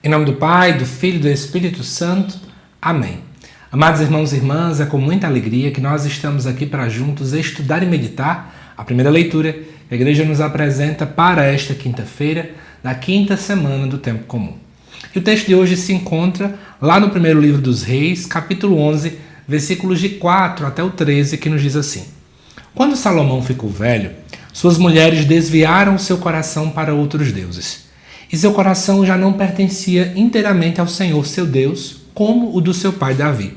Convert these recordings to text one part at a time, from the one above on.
Em nome do Pai, do Filho e do Espírito Santo. Amém. Amados irmãos e irmãs, é com muita alegria que nós estamos aqui para juntos estudar e meditar a primeira leitura que a Igreja nos apresenta para esta quinta-feira, da quinta semana do Tempo Comum. E o texto de hoje se encontra lá no primeiro livro dos Reis, capítulo 11, versículos de 4 até o 13, que nos diz assim: Quando Salomão ficou velho, suas mulheres desviaram seu coração para outros deuses. E seu coração já não pertencia inteiramente ao Senhor, seu Deus, como o do seu pai Davi.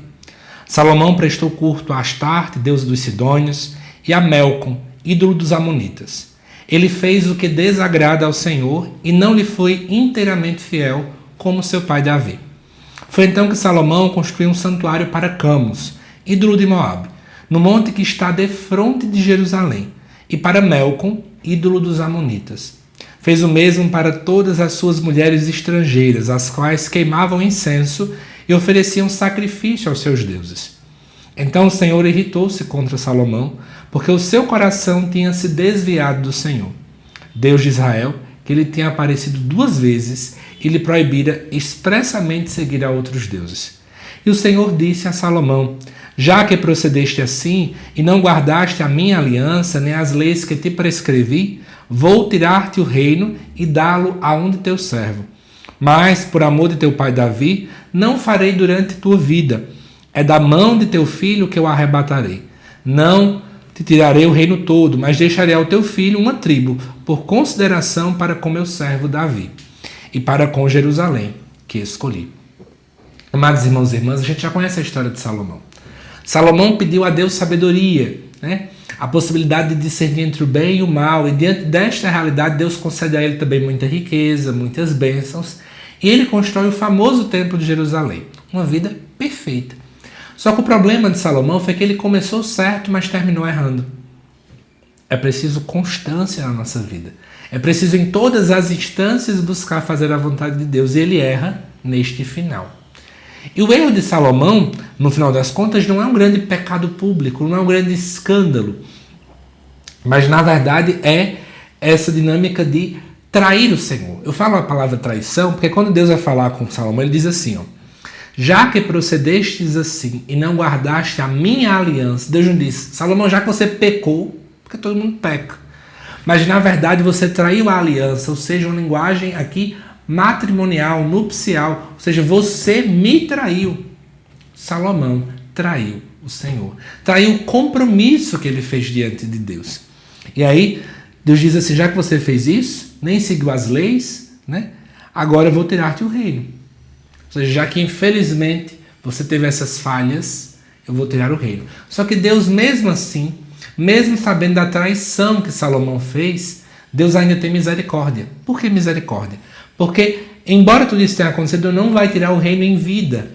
Salomão prestou culto a Astarte, deusa dos Sidônios, e a Melcom, ídolo dos Amonitas. Ele fez o que desagrada ao Senhor e não lhe foi inteiramente fiel, como seu pai Davi. Foi então que Salomão construiu um santuário para Camos, ídolo de Moabe, no monte que está defronte de Jerusalém, e para Melcom, ídolo dos Amonitas. Fez o mesmo para todas as suas mulheres estrangeiras, as quais queimavam incenso e ofereciam sacrifício aos seus deuses. Então o Senhor irritou-se contra Salomão, porque o seu coração tinha se desviado do Senhor, Deus de Israel, que lhe tinha aparecido 2 vezes e lhe proibira expressamente seguir a outros deuses. E o Senhor disse a Salomão: Já que procedeste assim e não guardaste a minha aliança, nem as leis que te prescrevi, vou tirar-te o reino e dá-lo a um de teus servos. Mas, por amor de teu pai Davi, não farei durante tua vida. É da mão de teu filho que eu arrebatarei. Não te tirarei o reino todo, mas deixarei ao teu filho uma tribo, por consideração para com meu servo Davi, e para com Jerusalém, que escolhi. Amados irmãos e irmãs, a gente já conhece a história de Salomão. Salomão pediu a Deus sabedoria, a possibilidade de discernir entre o bem e o mal, e diante desta realidade Deus concede a ele também muita riqueza, muitas bênçãos, e ele constrói o famoso templo de Jerusalém, uma vida perfeita. Só que o problema de Salomão foi que ele começou certo, mas terminou errando. É preciso constância na nossa vida. É preciso em todas as instâncias buscar fazer a vontade de Deus, e ele erra neste final. E o erro de Salomão, no final das contas, não é um grande pecado público, não é um grande escândalo. Mas, na verdade, é essa dinâmica de trair o Senhor. Eu falo a palavra traição porque quando Deus vai falar com Salomão, ele diz assim, já que procedestes assim e não guardaste a minha aliança, Deus não diz, Salomão, já que você pecou, porque todo mundo peca, mas, na verdade, você traiu a aliança, ou seja, uma linguagem aqui matrimonial, nupcial, ou seja, você me traiu. Salomão traiu o Senhor, traiu o compromisso que ele fez diante de Deus. E aí Deus diz assim, já que você fez isso, nem seguiu as leis, agora eu vou tirar-te o reino. Ou seja, já que infelizmente você teve essas falhas, eu vou tirar o reino. Só que Deus mesmo assim, mesmo sabendo da traição que Salomão fez, Deus ainda tem misericórdia. Por que misericórdia? Porque, embora tudo isso tenha acontecido, Deus não vai tirar o reino em vida.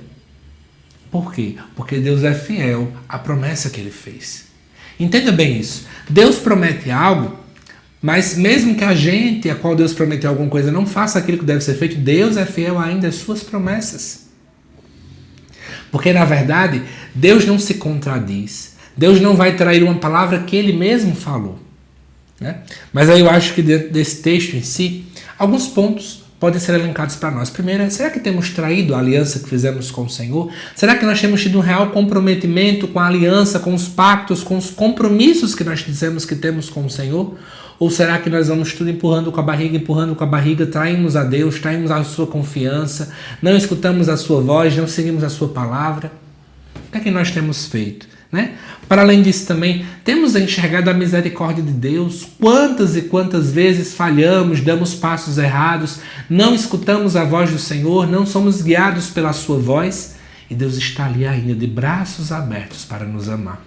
Por quê? Porque Deus é fiel à promessa que ele fez. Entenda bem isso. Deus promete algo, mas mesmo que a gente, a qual Deus prometeu alguma coisa, não faça aquilo que deve ser feito, Deus é fiel ainda às suas promessas. Porque, na verdade, Deus não se contradiz. Deus não vai trair uma palavra que ele mesmo falou. Mas aí eu acho que dentro desse texto em si, alguns pontos podem ser elencados para nós. Primeiro, será que temos traído a aliança que fizemos com o Senhor? Será que nós temos tido um real comprometimento com a aliança, com os pactos, com os compromissos que nós dizemos que temos com o Senhor? Ou será que nós vamos tudo empurrando com a barriga, traímos a Deus, traímos a sua confiança, não escutamos a sua voz, não seguimos a sua palavra? O que é que nós temos feito? Para além disso também, temos enxergado a misericórdia de Deus. Quantas e quantas vezes falhamos, damos passos errados, não escutamos a voz do Senhor, não somos guiados pela sua voz, e Deus está ali ainda de braços abertos para nos amar.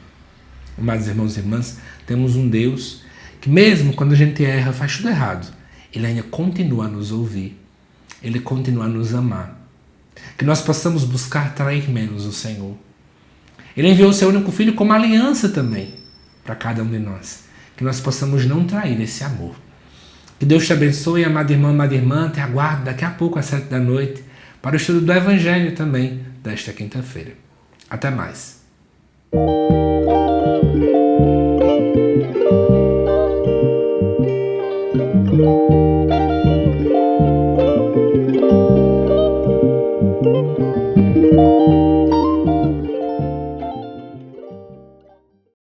Mas, irmãos e irmãs, temos um Deus que mesmo quando a gente erra, faz tudo errado, ele ainda continua a nos ouvir, ele continua a nos amar. Que nós possamos buscar trair menos o Senhor. Ele enviou o seu único filho como aliança também para cada um de nós. Que nós possamos não trair esse amor. Que Deus te abençoe, amado irmão, amada irmã. Te aguardo daqui a pouco às 7 da noite para o estudo do Evangelho também desta quinta-feira. Até mais.